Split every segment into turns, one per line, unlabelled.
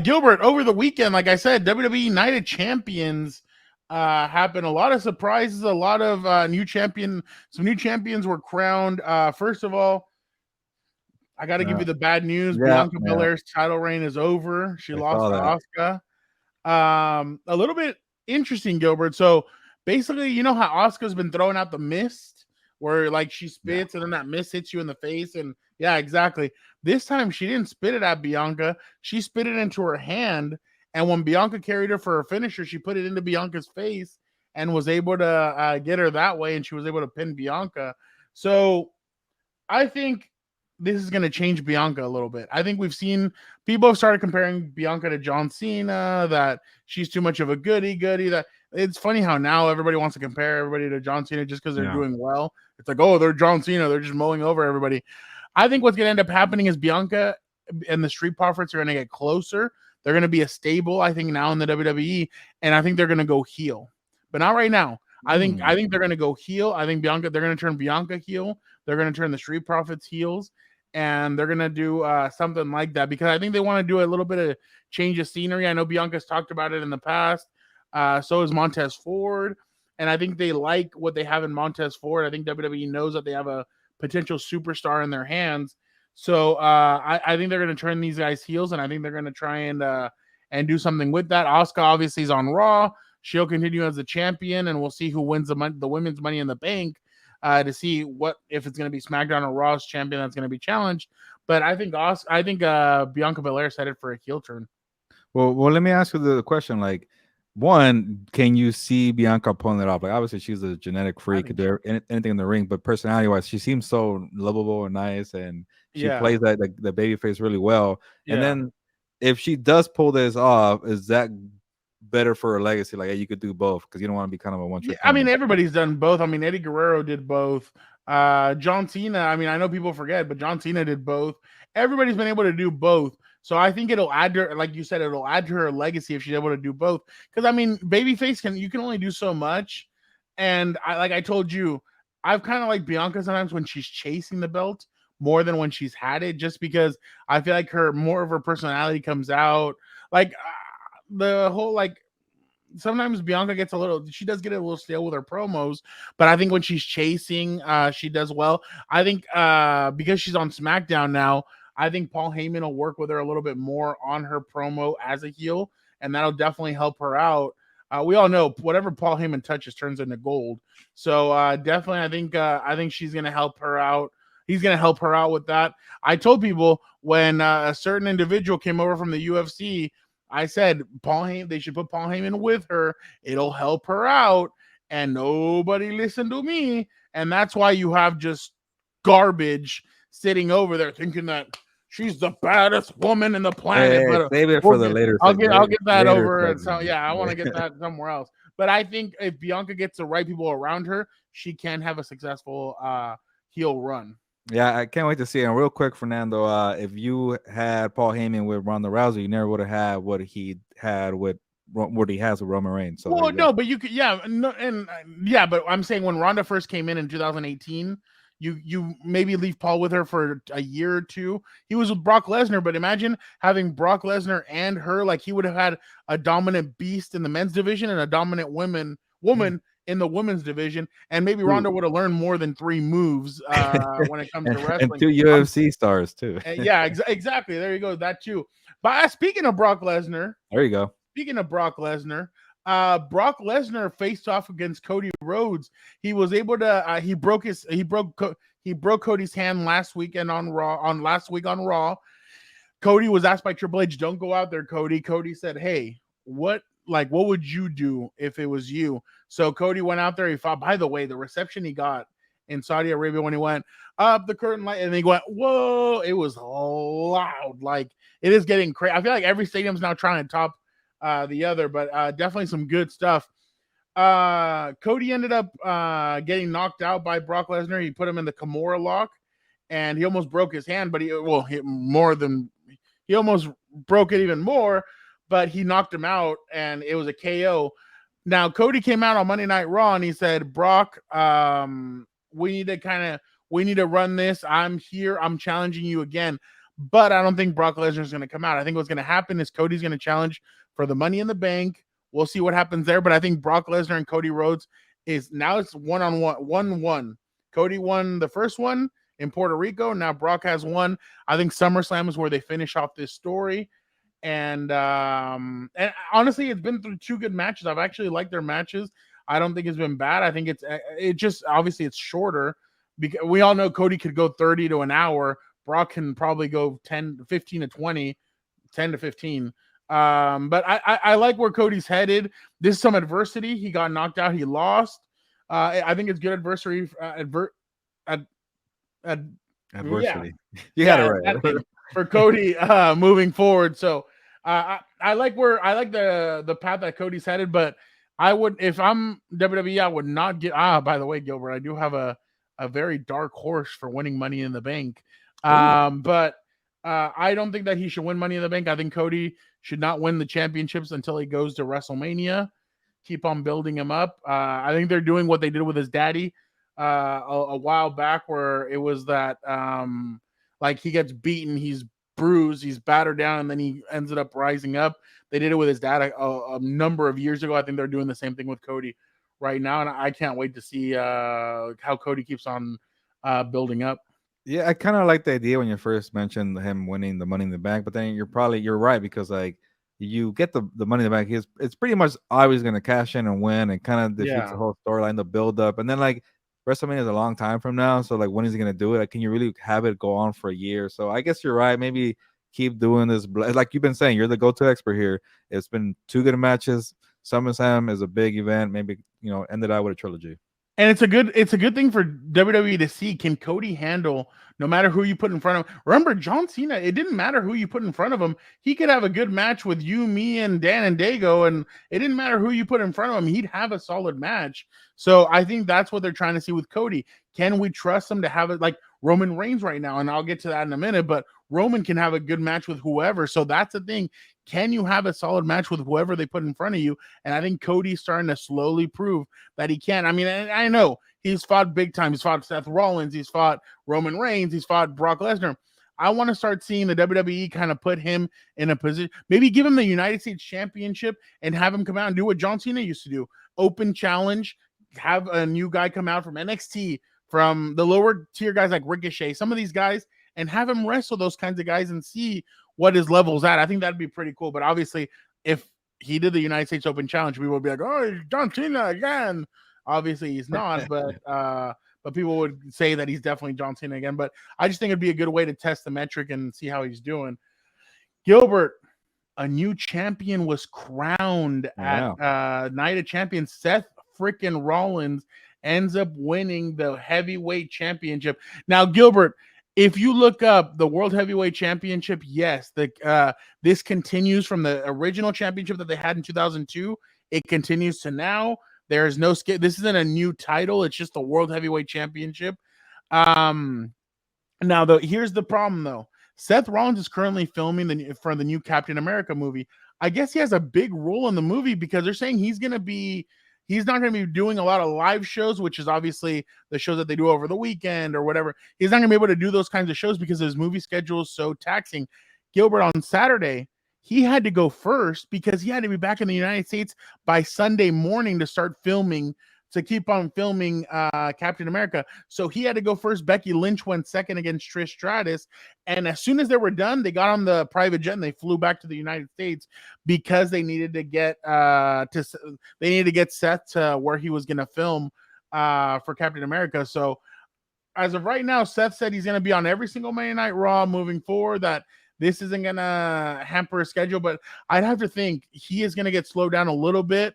Gilbert, over the weekend, like I said, WWE Night of Champions happened. A lot of surprises, a lot of some new champions were crowned. First of all, I got to give you the bad news.
Yeah,
Bianca
yeah.
Belair's title reign is over. She
I
lost
saw
to
that.
Asuka. A little bit interesting, Gilbert. So basically, you know how Asuka's been throwing out the mist where like she spits and then that mist hits you in the face. And yeah, exactly. This time she didn't spit it at Bianca. She spit it into her hand. And when Bianca carried her for her finisher, she put it into Bianca's face and was able to get her that way. And she was able to pin Bianca. So I think this is going to change Bianca a little bit. I think we've seen people have started comparing Bianca to John Cena, that she's too much of a goody. That it's funny how now everybody wants to compare everybody to John Cena just because they're doing well. It's like, oh, they're John Cena. They're just mowing over everybody. I think what's going to end up happening is Bianca and the Street Profits are going to get closer. They're going to be a stable, I think, now in the WWE, and I think they're going to go heel, but not right now. I think they're going to go heel. I think they're going to turn Bianca heel. They're going to turn the Street Profits heels, and they're going to do something like that because I think they want to do a little bit of change of scenery. I know Bianca's talked about it in the past. So is Montez Ford, and I think they like what they have in Montez Ford. I think WWE knows that they have a potential superstar in their hands. So I think they're going to turn these guys heels, and I think they're going to try and do something with that. Asuka obviously is on Raw. She'll continue as the champion, and we'll see who wins the women's Money in the Bank to see what if it's going to be SmackDown or Raw's champion that's going to be challenged. But I think Bianca Belair headed for a heel turn.
Well, let me ask you the question. Like, one, can you see Bianca pulling it off? Like, obviously, she's a genetic freak, could do anything in the ring. But personality-wise, she seems so lovable and nice, and she plays that the baby face really well. Yeah. And then, if she does pull this off, is that better for her legacy? Like, hey, you could do both because you don't want to be kind of a one-trick.
I mean, everybody's done both. I mean, Eddie Guerrero did both. John Cena, I mean, I know people forget, but John Cena did both. Everybody's been able to do both. So I think it'll add to her, like you said, it'll add to her legacy if she's able to do both. Because I mean, babyface you can only do so much. And I told you, I've kind of like Bianca sometimes when she's chasing the belt more than when she's had it, just because I feel like more of her personality comes out. Like the whole sometimes Bianca she does get a little stale with her promos, but I think when she's chasing, she does well. I think because she's on SmackDown now, I think Paul Heyman will work with her a little bit more on her promo as a heel, and that'll definitely help her out. We all know whatever Paul Heyman touches turns into gold. So definitely, I think she's going to help her out. He's going to help her out with that. I told people when a certain individual came over from the UFC, I said they should put Paul Heyman with her. It'll help her out. And nobody listened to me. And that's why you have just garbage sitting over there thinking that she's the baddest woman in the planet.
Hey, save it for the later.
I'll get that over. So yeah, I want to get that somewhere else. But I think if Bianca gets the right people around her, she can have a successful heel run.
Yeah, I can't wait to see it. And real quick, Fernando, if you had Paul Heyman with Ronda Rousey, you never would have had what he has with Roman Reigns. So
well, no, but you could, but I'm saying when Ronda first came in 2018, you maybe leave Paul with her for a year or two. He was with Brock Lesnar, but imagine having Brock Lesnar and her. Like, he would have had a dominant beast in the men's division and a dominant woman in the women's division, and maybe Ronda would have learned more than 3 moves when it comes to wrestling.
And 2 UFC stars too.
Yeah, exactly. There you go. That too. But speaking of Brock Lesnar,
there you go.
Speaking of Brock Lesnar, Brock Lesnar faced off against Cody Rhodes. He was able to. He broke Cody's hand last week on Raw. Cody was asked by Triple H, "Don't go out there, Cody." Cody said, "Hey, what would you do if it was you?" So Cody went out there. He fought. By the way, the reception he got in Saudi Arabia when he went up the curtain light and he went, whoa, it was loud. Like, it is getting crazy. I feel like every stadium's now trying to top the other, but definitely some good stuff. Cody ended up getting knocked out by Brock Lesnar. He put him in the Kimura lock and he almost broke his hand, but he almost broke it even more, but he knocked him out and it was a KO. Now, Cody came out on Monday Night Raw and he said, Brock, we need to run this. I'm here. I'm challenging you again. but I don't think Brock Lesnar is going to come out. I think what's going to happen is Cody's going to challenge for the Money in the Bank. We'll see what happens there, but I think Brock Lesnar and Cody Rhodes is now it's 1-on-1, 1-1. Cody won the first one in Puerto Rico. Now Brock has one. I think SummerSlam is where they finish off this story. And honestly, it's been through 2 good matches. I've actually liked their matches. I don't think it's been bad. I think it just obviously it's shorter because we all know Cody could go 30 to an hour. Brock can probably go 15 to 20, 10 to 15. But I like where Cody's headed. This is some adversity. He got knocked out. He lost. I think it's good adversity.
Adversity. Yeah. You got it right.
For Cody moving forward. So I like the path that Cody's headed, but I would, if I'm WWE, I would not get, by the way, Gilbert, I do have a very dark horse for winning Money in the Bank. But I don't think that he should win Money in the Bank. I think Cody should not win the championships until he goes to WrestleMania. Keep on building him up. I think they're doing what they did with his daddy a while back, where it was that like he gets beaten, he's bruised, he's battered down, and then he ended up rising up. They did it with his dad a number of years ago. I think they're doing the same thing with Cody right now, and I can't wait to see how Cody keeps on building up.
Yeah, I kind of like the idea when you first mentioned him winning the Money in the Bank, but then you're right, because like you get the Money in the Bank, it's pretty much always going to cash in and win, and kind of defeats the whole storyline, the build up, and then like WrestleMania is a long time from now, so like when is he going to do it? Like, can you really have it go on for a year? So I guess you're right. Maybe keep doing this, like you've been saying. You're the go-to expert here. It's been 2 good matches. SummerSlam is a big event. Maybe end it out with a trilogy.
And it's a good thing for WWE to see. Can Cody handle no matter who you put in front of him? Remember, John Cena, it didn't matter who you put in front of him. He could have a good match with you, me, and Dan and Dago, and it didn't matter who you put in front of him. He'd have a solid match. So I think that's what they're trying to see with Cody. Can we trust him to have it like Roman Reigns right now? And I'll get to that in a minute, but Roman can have a good match with whoever. So that's the thing. Can you have a solid match with whoever they put in front of you? And I think Cody's starting to slowly prove that he can. I mean, I know he's fought big time. He's fought Seth Rollins. He's fought Roman Reigns. He's fought Brock Lesnar. I want to start seeing the WWE kind of put him in a position, maybe give him the United States Championship and have him come out and do what John Cena used to do. Open challenge, have a new guy come out from NXT, from the lower tier guys like Ricochet, some of these guys, and have him wrestle those kinds of guys and see what his level's at. I think that'd be pretty cool. But obviously, if he did the United States Open Challenge, we would be like, oh, John Cena again. Obviously, he's not, but people would say that he's definitely John Cena again. But I just think it'd be a good way to test the metric and see how he's doing. Gilbert, a new champion was crowned at Night of Champions. Seth freaking Rollins ends up winning the heavyweight championship. Now, Gilbert, if you look up the World Heavyweight Championship, yes, this continues from the original championship that they had in 2002. It continues to now. There is no skip. This isn't a new title. It's just the World Heavyweight Championship. Now, here's the problem, though. Seth Rollins is currently filming for the new Captain America movie. I guess he has a big role in the movie because they're saying he's not going to be doing a lot of live shows, which is obviously the shows that they do over the weekend or whatever. He's not going to be able to do those kinds of shows because his movie schedule is so taxing. Gilbert, on Saturday, he had to go first because he had to be back in the United States by Sunday morning to start filming, to keep on filming Captain America. So he had to go first. Becky Lynch went second against Trish Stratus. And as soon as they were done, they got on the private jet and they flew back to the United States because they needed to get Seth to where he was going to film for Captain America. So as of right now, Seth said he's going to be on every single Monday Night Raw moving forward, that this isn't going to hamper his schedule, but I'd have to think he is going to get slowed down a little bit.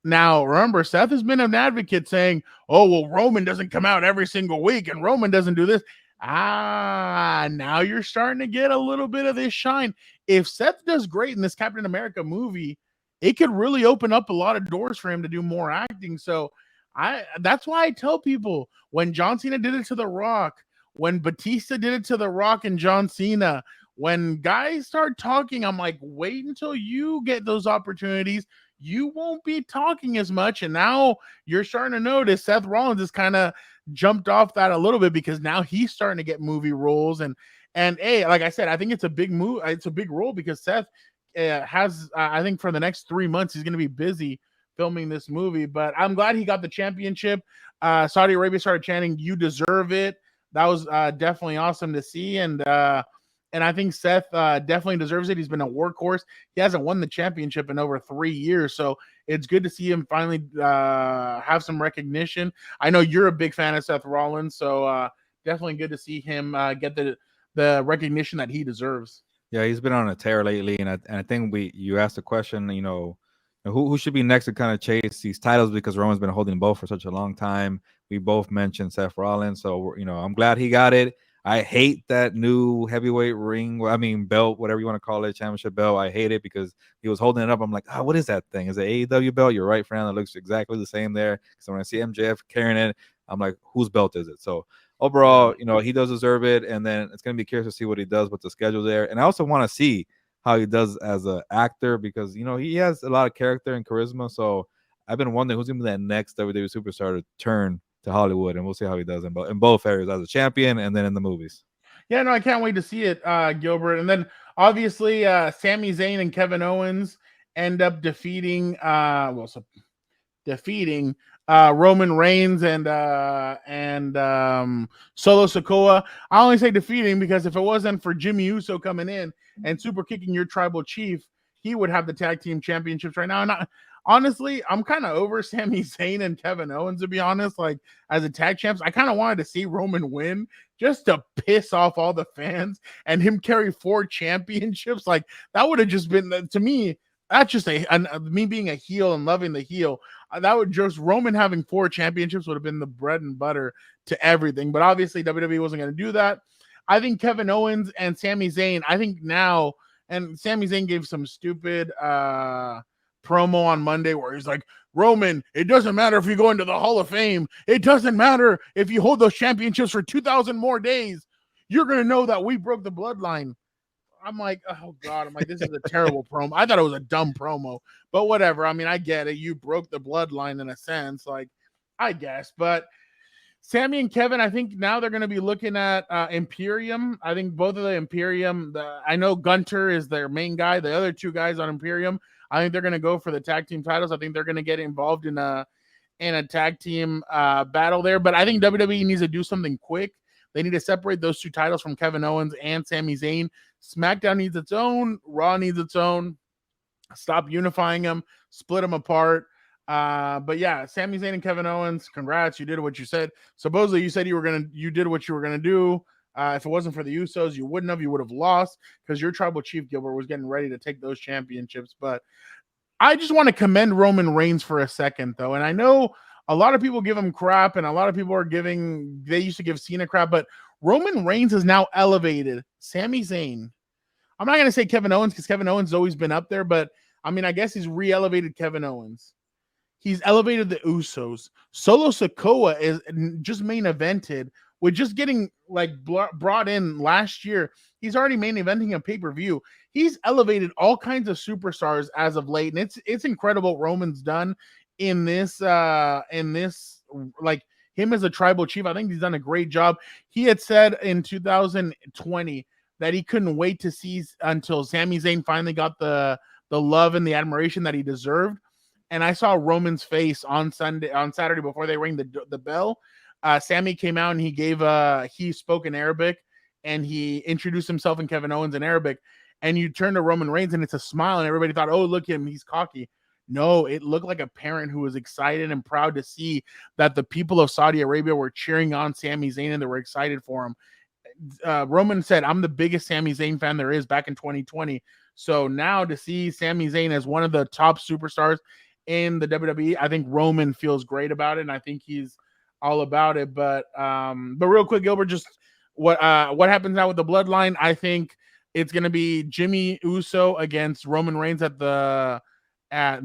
Now, remember, Seth has been an advocate saying, oh, well, Roman doesn't come out every single week and Roman doesn't do this. Now you're starting to get a little bit of this shine. If Seth does great in this Captain America movie, it could really open up a lot of doors for him to do more acting. So that's why I tell people, when John Cena did it to The Rock, when Batista did it to The Rock and John Cena, when guys start talking, I'm like, wait until you get those opportunities. you won't be talking as much. And now you're starting to notice Seth Rollins has kind of jumped off that a little bit because now he's starting to get movie roles. And hey, like I said, I think it's a big move. It's a big role because Seth has, I think for the next 3 months, he's going to be busy filming this movie. But I'm glad he got the championship. Saudi Arabia started chanting, "You deserve it." That was definitely awesome to see. And I think Seth definitely deserves it. He's been a workhorse. He hasn't won the championship in over 3 years. So it's good to see him finally have some recognition. I know you're a big fan of Seth Rollins. So definitely good to see him get the recognition that he deserves.
Yeah, he's been on a tear lately. And I think you asked the question, who should be next to kind of chase these titles because Roman's been holding both for such a long time. We both mentioned Seth Rollins. So, I'm glad he got it. I hate that new heavyweight belt, whatever you want to call it, championship belt. I hate it because he was holding it up. I'm like, what is that thing? Is it AEW belt? You're right, Fernando. It looks exactly the same there. So when I see MJF carrying it, I'm like, whose belt is it? So overall, he does deserve it. And then it's going to be curious to see what he does with the schedule there. And I also want to see how he does as an actor because, he has a lot of character and charisma. So I've been wondering who's going to be that next WWE superstar to turn to Hollywood, and we'll see how he does in both areas as a champion and then in the movies.
Yeah, no, I can't wait to see it, Gilbert. And then obviously Sami Zayn and Kevin Owens end up defeating Roman Reigns and Solo Sikoa. I only say defeating because if it wasn't for Jimmy Uso coming in and super kicking your tribal chief, he would have the tag team championships right now. And honestly, I'm kind of over Sami Zayn and Kevin Owens, to be honest. Like, as a tag champs, I kind of wanted to see Roman win just to piss off all the fans and him carry 4 championships. Like, that would have just been, to me, that's just me being a heel and loving the heel. That would just, Roman having 4 championships would have been the bread and butter to everything. But obviously, WWE wasn't going to do that. I think Kevin Owens and Sami Zayn, I think now, and Sami Zayn gave some stupid promo on Monday where he's like, Roman, it doesn't matter if you go into the Hall of Fame. It doesn't matter if you hold those championships for 2,000 more days. You're going to know that we broke the bloodline. I'm like, oh God. I'm like, this is a terrible promo. I thought it was a dumb promo, but whatever. I mean, I get it. You broke the bloodline in a sense, like, I guess. But Sami and Kevin, I think now they're going to be looking at Imperium. I think both of the Imperium, I know Gunter is their main guy. The other 2 guys on Imperium, I think they're going to go for the tag team titles. I think they're going to get involved in a tag team battle there. But I think WWE needs to do something quick. They need to separate those 2 titles from Kevin Owens and Sami Zayn. SmackDown needs its own. Raw needs its own. Stop unifying them. Split them apart. But yeah, Sami Zayn and Kevin Owens, congrats. You did what you said. Supposedly you said you did what you were going to do. If it wasn't for the Usos, you wouldn't have. You would have lost because your tribal chief, Gilbert, was getting ready to take those championships. But I just want to commend Roman Reigns for a second, though. And I know a lot of people give him crap, and a lot of people are they used to give Cena crap, but Roman Reigns has now elevated Sami Zayn. I'm not going to say Kevin Owens because Kevin Owens has always been up there, but I mean, I guess he's re-elevated Kevin Owens. He's elevated the Usos. Solo Sikoa is just main evented with just getting like brought in last year. He's already main eventing a pay-per-view. He's elevated all kinds of superstars as of late. And it's incredible what Roman's done in this, like him as a tribal chief. I think he's done a great job. He had said in 2020 that he couldn't wait to see until Sami Zayn finally got the love and the admiration that he deserved. And I saw Roman's face on Saturday before they rang the bell. Sami came out and he spoke in Arabic and he introduced himself and Kevin Owens in Arabic. And you turn to Roman Reigns and it's a smile and everybody thought, oh, look at him, he's cocky. No, it looked like a parent who was excited and proud to see that the people of Saudi Arabia were cheering on Sami Zayn and they were excited for him. Roman said, I'm the biggest Sami Zayn fan there is back in 2020. So now to see Sami Zayn as one of the top superstars in the WWE, I think Roman feels great about it, and I think he's all about it. But real quick, Gilbert, just what happens now with the bloodline? I think it's going to be Jimmy Uso against Roman Reigns at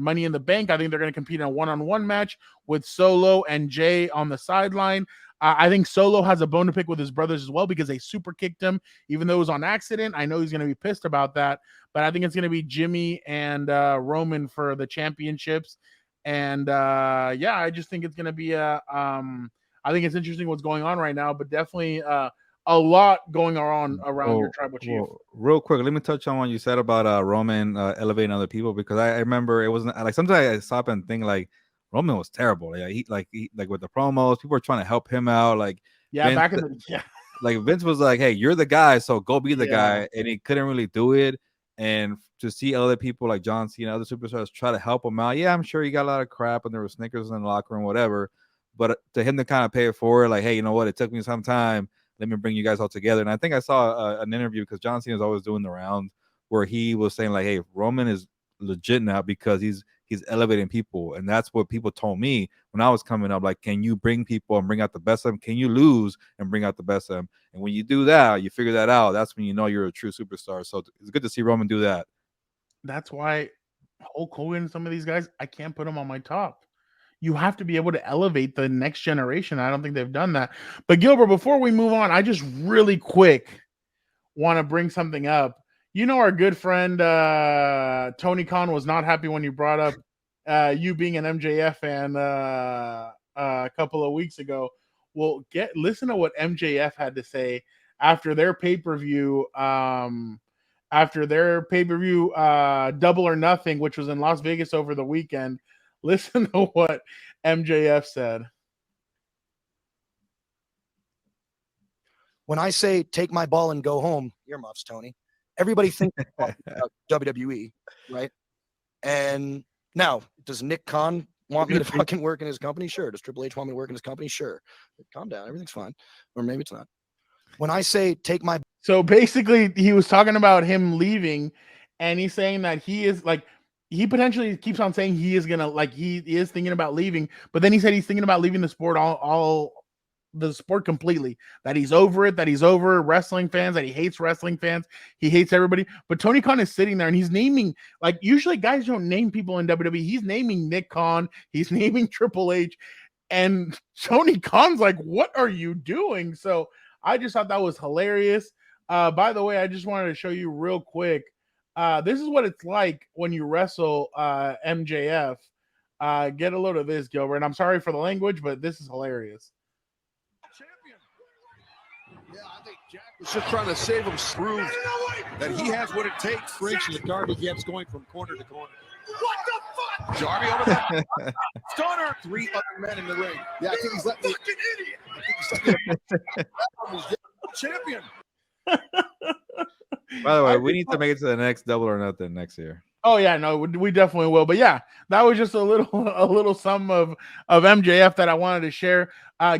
Money in the Bank. I think they're going to compete in a one-on-one match with Solo and Jay on the sideline. I think Solo has a bone to pick with his brothers as well because they super kicked him, even though it was on accident. I know he's going to be pissed about that, but I think it's going to be Jimmy and Roman for the championships. And yeah, I just think it's going to be I think it's interesting what's going on right now, but definitely a lot going on around your tribal chief.
Real quick, let me touch on what you said about Roman elevating other people, because I remember it wasn't like sometimes I stop and think like Roman was terrible. He with the promos, people were trying to help him out. Like
yeah,
Vince, like Vince was like, "Hey, you're the guy, so go be the guy," and he couldn't really do it. And to see other people like John Cena, other superstars try to help him out, yeah, I'm sure he got a lot of crap and there was Snickers in the locker room, whatever. But to him to kind of pay it forward, like, hey, you know what? It took me some time. Let me bring you guys all together. And I think I saw an interview because John Cena is always doing the rounds where he was saying like, hey, Roman is legit now because he's elevating people. And that's what people told me when I was coming up. Like, can you bring people and bring out the best of them? Can you lose and bring out the best of them? And when you do that, you figure that out. That's when you know you're a true superstar. So it's good to see Roman do that.
That's why Hulk Hogan and some of these guys, I can't put them on my top. You have to be able to elevate the next generation. I don't think they've done that. But Gilbert, before we move on, I just really quick want to bring something up. You know, our good friend Tony Khan was not happy when you brought up you being an MJF fan a couple of weeks ago. Well, listen to what MJF had to say after their pay-per-view. After their pay-per-view Double or Nothing, which was in Las Vegas over the weekend. Listen to what MJF said.
When I say take my ball and go home, earmuffs, Tony, everybody thinks about WWE, right? And now, does Nick Khan want me to fucking work in his company? Sure. Does Triple H want me to work in his company? Sure. Calm down. Everything's fine. Or maybe it's not. When I say take my...
So basically, he was talking about him leaving, and he's saying that he is like, he potentially keeps on saying he is gonna, like, he is thinking about leaving, but then he said he's thinking about leaving the sport, the sport completely, that he's over it, that he's over wrestling fans, that he hates wrestling fans, he hates everybody. But Tony Khan is sitting there and he's naming, like, usually guys don't name people in WWE. He's naming Nick Khan, he's naming Triple H, and Tony Khan's like, what are you doing? So I just thought that was hilarious. By the way, I just wanted to show you real quick. This is what it's like when you wrestle MJF. Get a load of this, Gilbert. And I'm sorry for the language, but this is hilarious.
Champion. Yeah, I think Jack was just trying to save him, prove that he has what it takes. Friction that Darby gets going from corner to corner. What the fuck? Darby over there. Stunner. 3 other men in the ring. Yeah, I think he's letting fucking idiot. I think he's champion.
By the way, we need to make it to the next Double or Nothing next year.
Oh yeah, no, we definitely will. But yeah, that was just a little sum of MJF that I wanted to share.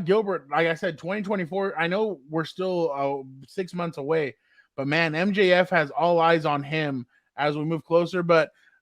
Gilbert, like I said, 2024. I know we're still 6 months away, but man, MJF has all eyes on him as we move closer. But